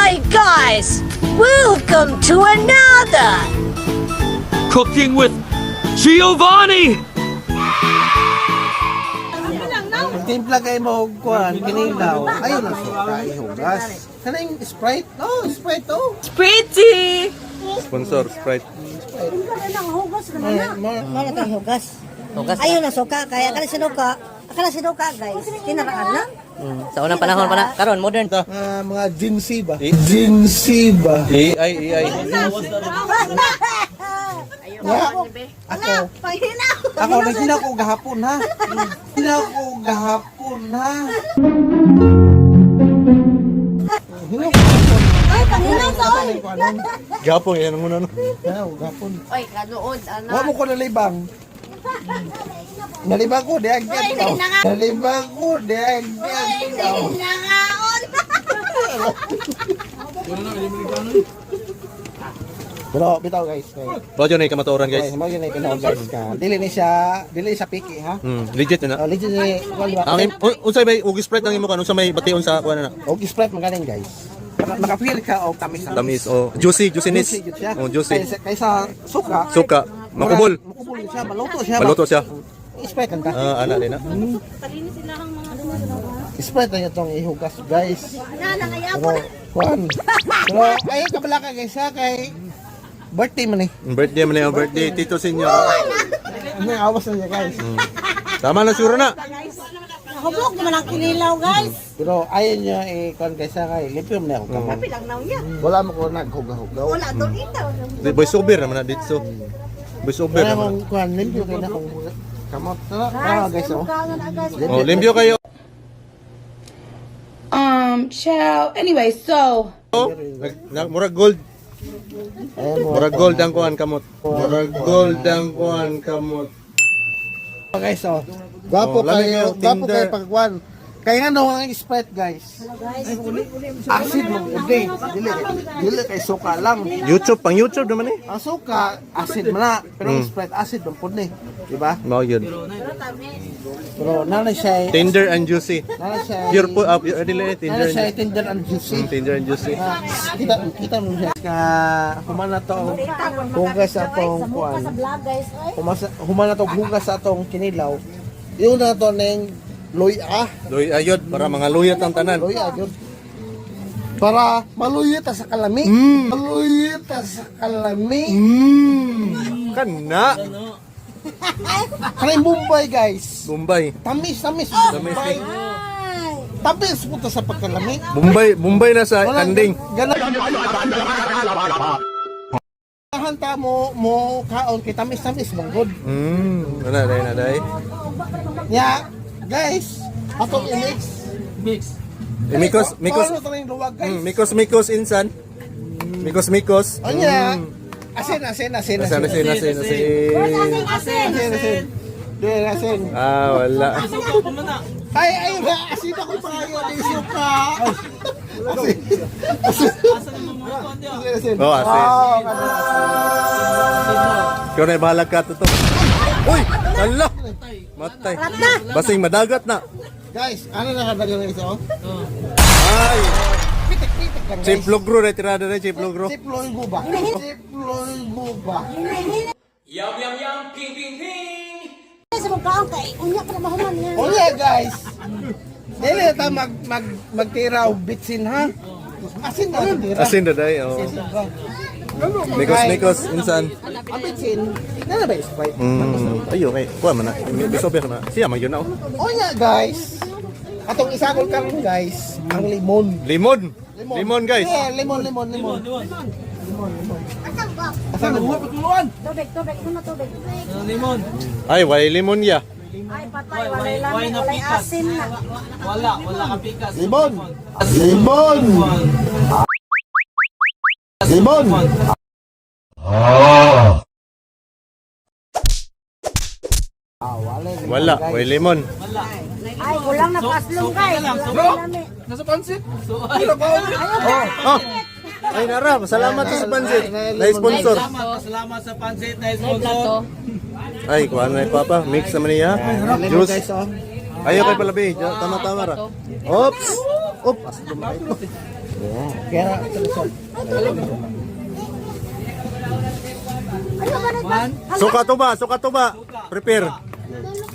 Hi guys! Welcome to another! Cooking with Giovanni! Timpla kay mo kuan kinilaw. Ayun na suka ihugas. Kaning Sprite? Oh, Sprite oh. Pretty! Sponsor, Sprite. Mana tang hugas. Ayun na suka kaya akala sinuka guys. Tinaraan na. Sa unang panahon pa na, karon modern to. Mga Gen Z ba? Gen Z ba? AI. Ako nagina ko gahapon ha. Hina ko gahapon ha. Ay, kanina sa oy. Gapong yan ang muna no. Gahapon. Oy, kanuod ana. Wa mo ko nalibang. Nalibang ko di agad ko. Nalibang ko di agad ko. Nangaon. Pero bitaw guys. Rojo na kamatuoran Guys, guys. mo yun ay kanang guys ka. Dili sa piki ha. Legit na. Legit ni kuan ba? Ang unsay may ug Sprite ang imo kan unsa may bation sa kuan na. Og Sprite magaling guys. Makapil ka og tamis. Tamis o juiciness. Siya. Oh, juicy. Kaysa suka. Suka, makubol. Makubol siya, maluto siya. Maluto siya. Sprite kan ta. Ana din na. Sprite na itong ihugas guys. Nanangayapon. Pero kuan. Pero ay kabala ka guys ha kay birthday man eh. Birthday man yung birthday Tito Senyor. Ano awas na niya guys. Tama na siguro na. Hubog naman ang kinilaw guys. Pero ayun niya kuan guys ha kay lipiom na ako kamot. Pilang naw niya. Wala mo ko naghugaw-hugaw. Wala doon itaw. Voice over naman na dito. Voice over Kaya naman. kung kuan limpyo kay na akong kamot. Tara guys oh. Oh, limpyo kayo. Child. Anyway, so Oh, murag gold. Murag gold ang kuan kamot. Murag gold ang kuan kamot. Guys oh. Gwapo Oh, lamig kayo, kayo, gwapo Tinder. kayo pagkuan. Kaya nga no ang Sprite guys. Acid mo udi. Dili kay suka lang. YouTube, pang YouTube naman eh. Ang suka acid man na, pero ang Sprite acid man pud ni, di ba? Mao yun. Pero nana siya Tender and juicy. nana siya Pure po, dili nana tender siya and tender and juicy. tender and juicy. Kita mo siya ka humana to hugas sa atong kuan. Vlog guys. Oy. Humana to hugas sa atong kinilaw. Yun na to ning luya. Loy ayod para mga luyot ang tanan. Luya yun. Para maluyot ta sa kalami. Maluyot ta sa kalami. Kana. Kanay Mumbai guys. Bombay. Tamis. Tamis. Mumbai. Tamis po ta sa pagkalami. Bombay na sa kanding. Hanta mo kaon kay tamis manggod. Na day. Ya, guys, atong i-mix. Mikos. Ano to ning luwag guys? Mikos insan. Mikos. Onya. Asin. Asin. Asin. Wala. Ay, asin ako pa kayo di suka. Asin. Oh, asin. Ikaw na bahalag ka to. Uy! Ala! Matay. Basing madagat na. Guys, ano na kadagan ng isa oh? Ay! Pitik lang guys. Chip logro na tirada na chip logro. Siploy buba. Sa mukha kay unya pa mahuman niya. Onya guys. Dili ta magtira og bitsin ha. Asin na tira. Asin na day. Oh. Mikos insan. Ang bitsin. Na ba Sprite? Ayo kay kuha man na. Bisober na. Siya man yun na. Onya guys. Atong isagol karon guys, ang limon. Limon guys. Yeah, limon. Asan mo patuluan? Tubig, kuno tubig. Ay, wala limon ya. Ay patay, walay asin na. Wala ka pikas. Limon. Wala limon. Ay, kulang na paslong guys. Nasa pansit. Oh. Ay nara, salamat sa pansit. Na-sponsor. Salamat sa pansit na sponsor. Ay, kuha na papa. Mix naman niya. Juice. Ayaw kay palabi. Tama-tama ra. Oops. Oops. Yeah. Kaya ito na siya. Suka to ba? Prepare.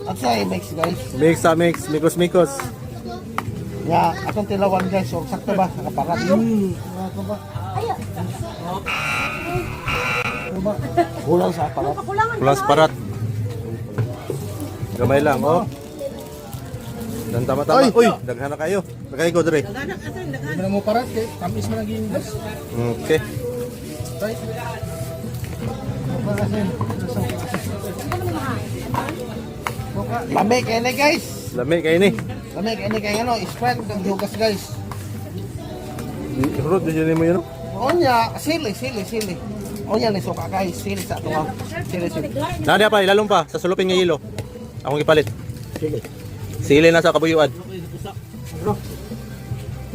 At siya mix guys. Mix, mikos. Ya, atong tilawan guys. So, sakto ba? Nakaparat. Kulang sa parat. Plus parat. Gamay lang, oh. Dan tama-tama. Uy, daghan na kayo. Daghay ko dire. Hindi mo parat kay tamis man lagi guys. Okay. Lami kay ni guys. Lami kay ni. Lami kay ni kay ano, Sprite kag hugas guys. Rod din mo yun. Onya, sili. Onya ni suka guys, sili sa tuwa. Sili. Nada pa, ilalong pa sa sulupin nga ilo. Akong ipalit. Sili na sa kabuyuan.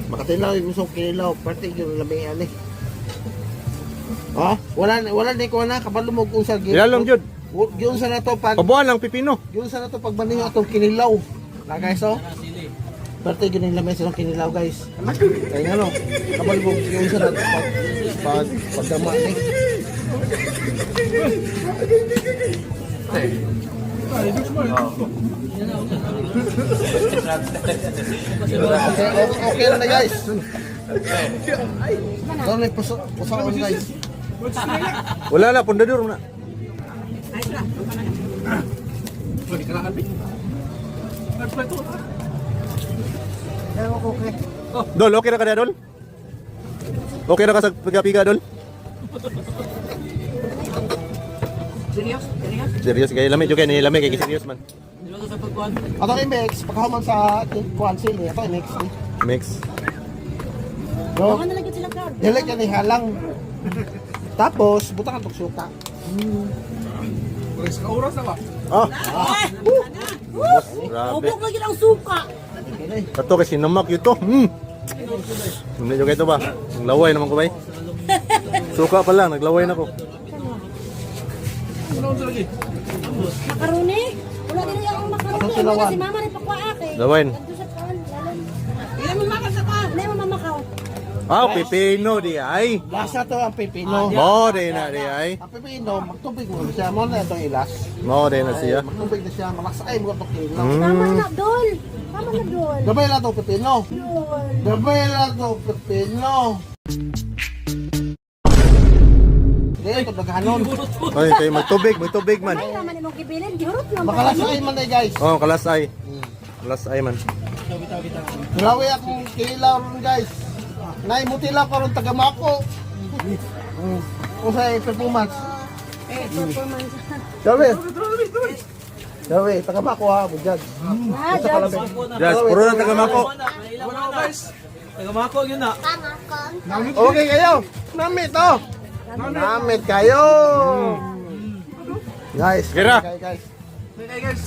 Makatilaw yung gusto kinilaw, parte yung lami ani. Ha? Wala ni ko na kabalo mo kung sa Ilalong jud. Yun sa na to pag Pabuan lang pipino. yun sa na to pag maniho atong kinilaw. Na guys oh. Parte yun yung lamay sa kinilaw guys. Kaya nga no, kabalo mo yun sa na to pagdama ni. Okay na guys. Don't let pusaon guys. Wala na, pundador mo na. Dol, okay na ka na, Dol? Okay na ka sa piga-piga, Dol? Serious kay lami juga ni lami kay serious man. Ato ni mix pagkahuman sa kuan sili, ato ni mix. Mix. No. Dili ka ni halang. Tapos butang ang suka. Ah. Grabe. Ubok lagi ang suka. Kato kasi namak yun to. Hindi juga ito ba? Naglaway naman ko ba? Suka pa lang, naglaway na ko. Makaroni? Wala din yung makaroni. Wala si mama rin pakwaak eh. Lawain. Ilan mo makasaka? Ilan mo mamakaw? Ah, pipino di ay. Lasa to ang pipino. Mo di na di ay. Ang pipino magtubig mo siya mo na itong ilas. Mo di na siya. Magtubig na siya, malaksay mo itong kilo. Tama na, Dol. Tama na, Dol. Gabay lang itong pipino. Dol. Gabay lang itong pipino. Hindi, ito naghanon. Ay, kay magtubig man. Ay, naman imong kibilin. Gihurot naman. Makalasay man na guys. Oh, kalasay. Kalasay man. Grabe akong kilaw ron guys. Naimuti lang ko ron tagamako. Kung sa performance. Performance. Grabe, tagamako ha, bujad. Ah, Dol. Just puro na taga mako. Tagamako yun na. Okay kayo. Namit to. Namit kayo. Guys, Gira. guys.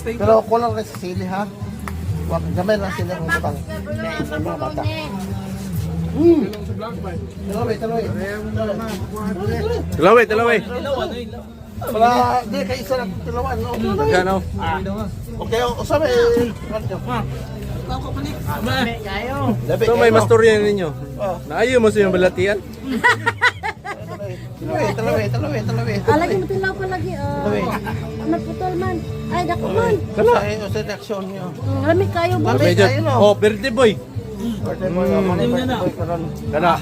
Pero kulang kasi sili ha. Wag gamay lang sila ng butang. Mga bata. Talaway. Talaway. Wala, di kayo isa lang tilawan. No? Kano? Okay, o sabi. So may mastorya ninyo. Naayo mo sa yung balatian? Talaway. Lagi mo tilaw pa lagi. Nagputol man. Ay, dako man. Kala, o sa reaksyon niyo. Lamig kayo, boss. Medyo. Oh, birthday boy. Kana.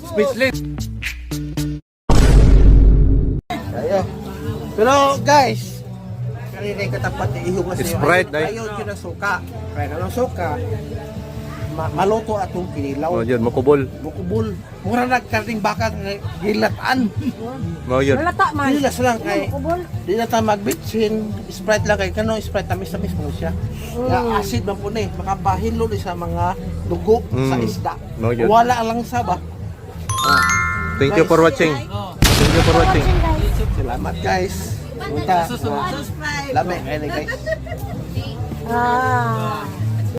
Speechless. Kayo. Pero guys, kanina yung katapat ni ihong kasi Sprite, day. ayaw yun ang suka. Kaya nga ng suka, maluto atong kinilaw. Oh, yun, makubol. Bukubol. Mura nagkarting baka gilatan. Mo yun. Malata man. Dilas lang kay Kubol. di na tayo magbitsin. Sprite lang kay kano Sprite tamis mo siya. Ya acid man po ni makapahilo ni sa mga dugo sa isda. No, yun. Wala lang sa ba. Thank you for watching. Thank you for watching. Salamat guys. Punta. Lamig kayo guys. Ah.